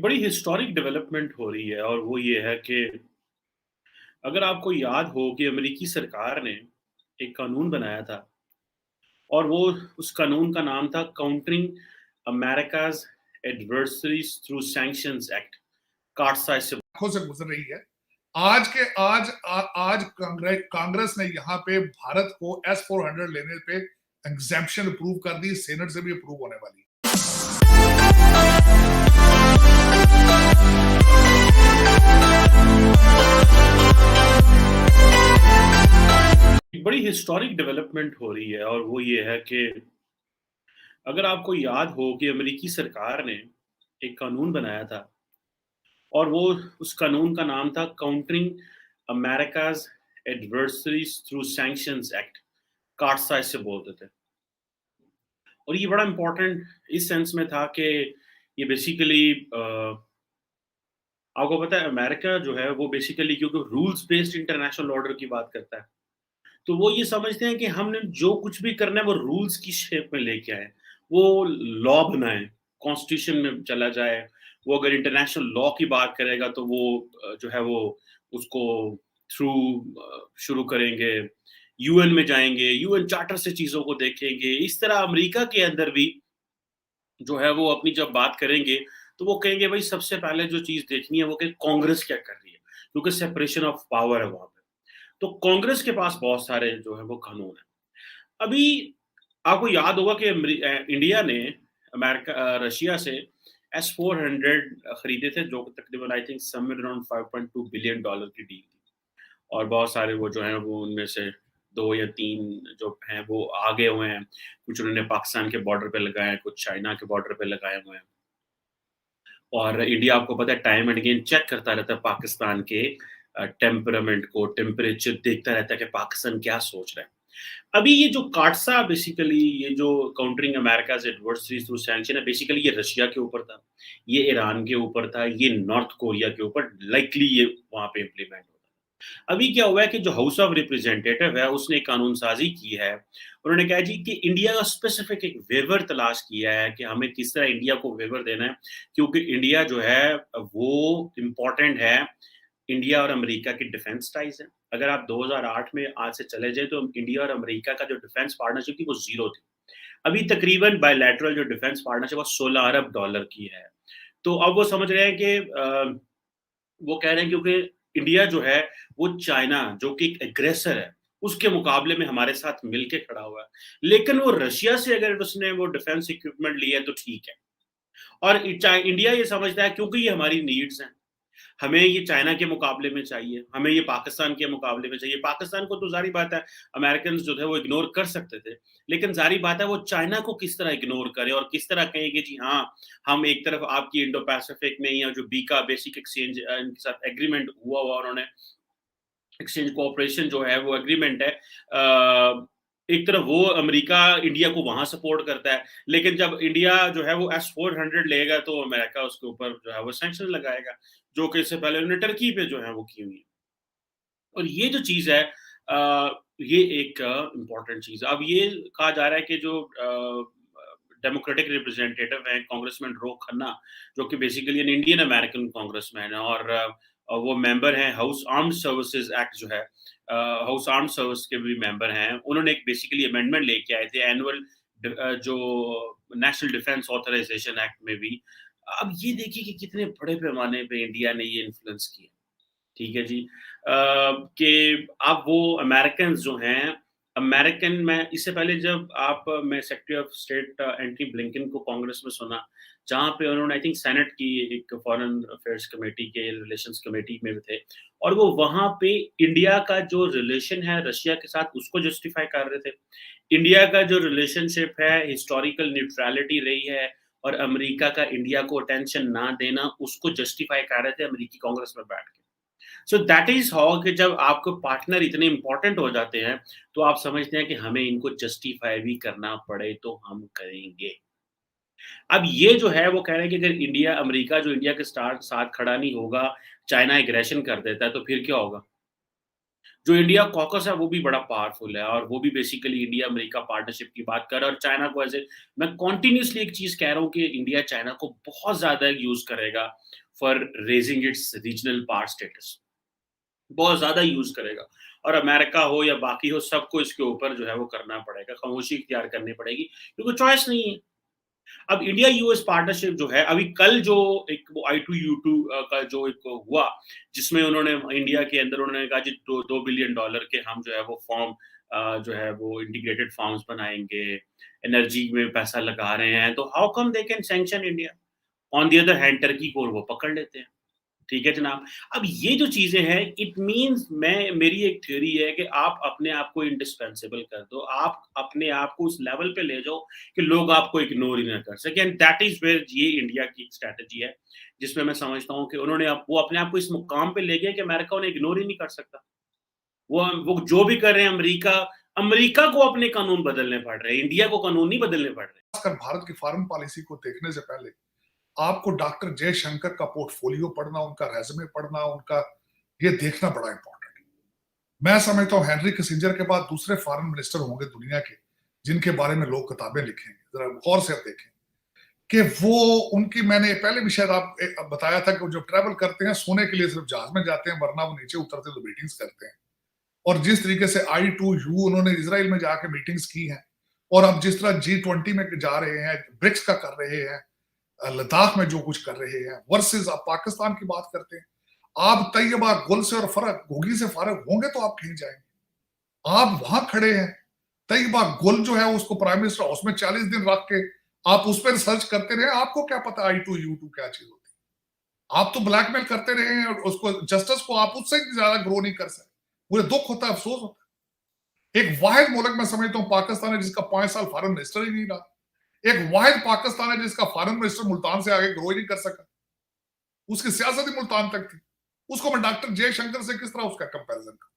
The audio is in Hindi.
एक बड़ी हिस्टोरिक डेवलपमेंट हो रही है और वो ये है कि अगर आपको याद हो कि अमेरिकी सरकार ने एक कानून बनाया था और वो उस कानून का नाम था countering America's adversaries through sanctions act CAATSA इससे आंखों से गुजर रही है। आज के आज आ, आज कांग्रेस ने यहाँ पे भारत को S-400 लेने पे एग्जेम्पशन अप्रूव कर दी, सेनेट से भी अप्रूव होने वाली। एक बड़ी हिस्टोरिक डेवलपमेंट हो रही है और वो ये है कि अगर आपको याद हो कि अमेरिकी सरकार ने एक कानून बनाया था और वो उस कानून का नाम था countering America's adversaries through sanctions act CAATSA इससे बोलते थे। और ये बड़ा इम्पोर्टेंट इस सेंस में था कि ये बेसिकली आपको पता है अमेरिका जो है वो बेसिकली क्योंकि रूल्स बेस्ड इंटरनेशनल ऑर्डर की बात करता है, तो वो ये समझते हैं कि हमने जो कुछ भी करना है वो रूल्स की शेप में लेके आए, वो लॉ बनाएँ, कॉन्स्टिट्यूशन में चला जाए, वो अगर इंटरनेशनल लॉ की बात करेगा तो वो जो है वो उसको थ्रू शुरू करेंगे, यूएन में जाएँगे, यूएन चार्टर से चीज़ों को देखेंगे। इस तरह अमेरिका के अंदर भी जो है वो अपनी जब बात करेंगे, तो वो कहेंगे भई सबसे पहले जो चीज़ देखनी है वो कि कांग्रेस क्या कर रही है, क्योंकि सेपरेशन ऑफ पावर है वहाँ पे। तो कांग्रेस के पास बहुत सारे जो है वो कानून हैं। अभी आपको याद होगा कि इंडिया ने रशिया से एस-400 खरीदे थे जो तकरीबन I think somewhere around $5.2 billion की डील थी। और बहुत सारे वो जो हैं वो उनमें से 2 या 3 जो हैं वो आगे हुए हैं। कुछ उन्होंने पाकिस्तान के बॉर्डर पे लगाए हैं, कुछ चाइना के बॉर्डर पे लगाए हुए हैं। और इंडिया आपको पता है टाइम एंड अगेन चेक करता रहता है पाकिस्तान के टेम्परामेंट को, टेम्परेचर देखता रहता है कि पाकिस्तान क्या सोच रहा है। अभी ये जो काटसा बेसिकली ये जो countering America's adversaries through sanction है बेसिकली ये रशिया के ऊपर था, ये ईरान के ऊपर था, ये नॉर्थ कोरिया के ऊपर लाइकली ये वहाँ पे इम्प्लीमेंट होता है। अभी क्या हुआ है कि जो हाउस ऑफ रिप्रेजेंटेटिव है उसने कानून साज़ी की है। उन्होंने कहा जी कि इंडिया का स्पेसिफिक एक वेवर तलाश किया है कि हमें किस तरह इंडिया को वेवर देना है, क्योंकि इंडिया जो है वो इम्पोर्टेंट है, इंडिया और अमेरिका की डिफेंस टाइज़ हैं। अगर आप 2008 में आज से चले जाएँ तो इंडिया और अमेरिका का जो डिफेंस पार्टनरशिप थी वो ज़ीरो थी। अभी तकरीबन बायलैटरल जो डिफेंस पार्टनरशिप वो $16 अरब की है। तो अब वो समझ रहे हैं कि वो कह रहे हैं क्योंकि इंडिया जो है वो चाइना जो कि एक एग्रेसर है, उसके मुकाबले में हमारे साथ मिल के खड़ा हुआ है। लेकिन वो रशिया से अगर उसने वो डिफेंस इक्विपमेंट लिया है तो ठीक है। और इंडिया ये समझता है क्योंकि ये हमारी नीड्स हैं। हमें ये चाइना के मुकाबले में चाहिए, हमें ये पाकिस्तान के मुकाबले में चाहिए। पाकिस्तान को तो ज़ाहिर बात है अमेरिकन्स जो थे वो इग्नोर कर सकते थे। लेकिन ज़ाहिर बात है वो चाइना को किस तरह इग्नोर करें और किस तरह कहें कि जी हाँ, हम एक तरफ आपकी इंडो पैसिफिक में या जो बीका बेसिक एक्सचेंज इनके साथ एग्रीमेंट हुआ उन्होंने एक्सचेंज कोऑपरेशन जो है वो एग्रीमेंट है एक तरफ वो अमेरिका इंडिया को वहां सपोर्ट करता है, लेकिन जब इंडिया जो है वो S-400 लेगा तो अमेरिका उसके ऊपर जो है वो सैंक्शन लगाएगा, जो कि इससे पहले उन्होंने टर्की पे जो है वो की हुई है। और ये जो चीज़ है ये एक इम्पोर्टेंट चीज़ है। अब ये कहा जा रहा है कि जो डेमोक्रेटिक रिप्रेजेंटेटिव हैं कांग्रेसमैन रो खन्ना, जो कि basically an Indian American congressman है और वो मेंबर हैं हाउस आर्म्ड सर्विसेज एक्ट जो है हाउस आर्म्ड सर्विस के भी मेंबर हैं। उन्होंने एक बेसिकली अमेंडमेंट लेके आए थे एनुअल जो नेशनल डिफेंस ऑथराइजेशन एक्ट में भी। अब ये देखिए कि कितने बड़े पैमाने पे इंडिया ने ये इन्फ्लुएंस किया। ठीक है जी। कि अब वो अमेरिकन्स जो हैं, अमेरिकन में इससे पहले जब आप मैं secretary of state Antony Blinken को कांग्रेस में सुना, जहाँ पे उन्होंने आई थिंक सेनेट की एक फॉरेन अफेयर्स कमेटी के रिलेशंस कमेटी में भी थे और वो वहाँ पे इंडिया का जो रिलेशन है रशिया के साथ उसको जस्टिफाई कर रहे थे। इंडिया का जो रिलेशनशिप है हिस्टोरिकल न्यूट्रलिटी रही है और अमेरिका का इंडिया को अटेंशन ना देना उसको जस्टिफाई कर रहे थे अमेरिकी कांग्रेस में बैठ के। सो दैट इज हाउ कि जब आपको पार्टनर इतने इंपॉर्टेंट हो जाते हैं तो आप समझते हैं कि हमें इनको जस्टिफाई भी करना पड़े तो हम करेंगे। अब ये जो है वो कह रहे हैं कि अगर इंडिया अमेरिका जो इंडिया के साथ खड़ा नहीं होगा, चाइना एग्रेशन कर देता है तो फिर क्या होगा? जो इंडिया कॉकस है वो भी बड़ा पावरफुल है और वो भी बेसिकली इंडिया अमेरिका पार्टनरशिप की बात कर रहा है और चाइना को ऐसे मैं कॉन्टिन्यूसली एक चीज कह रहा हूँ कि इंडिया चाइना को बहुत ज्यादा यूज करेगा for raising it's regional power status, बहुत ज़्यादा यूज़ करेगा और अमेरिका हो या बाकी हो सबको इसके ऊपर जो है वो करना पड़ेगा, खामोशी इख्तियार करनी पड़ेगी क्योंकि चॉइस नहीं है। अब इंडिया यूएस पार्टनरशिप जो है अभी कल जो एक वो I2U2 का जो एक हुआ जिसमें उन्होंने इंडिया के अंदर उन्होंने कहा जी 2 बिलियन डॉलर के हम जो है वो फॉर्म जो है वो इंटीग्रेटेड फार्म्स बनाएँगे, एनर्जी में पैसा लगा रहे हैं, तो how come they can sanction India? On the other hand Turkey को वो पकड़ लेते हैं। ठीक है जनाब। अब ये जो चीज़ें हैं इट मीन्स मैं मेरी एक थ्योरी है कि आप अपने आप को इंडिस्पेंसेबल कर दो। आप अपने आप को उस लेवल पे ले जाओ कि लोग आपको इग्नोर ही ना कर सकें एंड दैट इज़ वेयर ये इंडिया की एक स्ट्रैटेजी है, जिसमें मैं समझता हूँ कि उन्होंने वो अपने आप को इस मुकाम पे ले गए कि अमेरिका उन्हें इग्नोर ही नहीं कर सकता। वो जो भी कर रहे हैं अमेरिका अमेरिका को अपने कानून बदलने पड़ रहे हैं, इंडिया को कानून नहीं बदलने पड़ रहे। खासकर भारत की फॉरेन पॉलिसी को देखने से पहले आपको डॉक्टर जयशंकर का पोर्टफोलियो पढ़ना, उनका रेज़्यूमे पढ़ना, उनका ये देखना बड़ा इंपॉर्टेंट है। मैं समझता हूँ हेनरी किसिंजर के बाद दूसरे फॉरेन मिनिस्टर होंगे दुनिया के, जिनके बारे में लोग किताबें लिखेंगे। ज़रा गौर से आप देखें कि वो उनकी मैंने पहले भी शायद बताया था कि वो जब ट्रैवल करते हैं, सोने के लिए सिर्फ जहाज में जाते हैं, वरना वो नीचे उतरते तो मीटिंग्स करते हैं। और जिस तरीके से I2U उन्होंने इज़राइल में जाके मीटिंग्स की हैं और अब जिस तरह G20 में जा रहे हैं, ब्रिक्स का कर रहे हैं, लद्दाख में जो कुछ कर रहे हैं वर्सेस आप पाकिस्तान की बात करते हैं। आप तैयबा गुल से और फरक घोगी से फारग होंगे तो आप कहीं जाएंगे। आप वहां खड़े हैं, तैयबा गुल जो है उसको प्राइम मिनिस्टर हाउस में 40 दिन रख के आप उस पर रिसर्च करते रहे। आपको क्या पता I2U2 क्या चीज होती है? आप तो ब्लैकमेल करते रहे हैं और उसको जस्टिस को आप उससे ज्यादा ग्रो नहीं कर सकते। मुझे दुख होता है, अफसोस होता है। एक वाहिद मुल्क मैं समझता हूँ पाकिस्तान है जिसका 5 साल फॉरेन मिनिस्टर ही नहीं रहा। एक वाहिद पाकिस्तान है जिसका फॉरेन मिनिस्टर मुल्तान से आगे ग्रो ही नहीं कर सका। उसकी सियासत ही मुल्तान तक थी। उसको मैं डॉक्टर जयशंकर से किस तरह उसका कंपैरिजन करूं?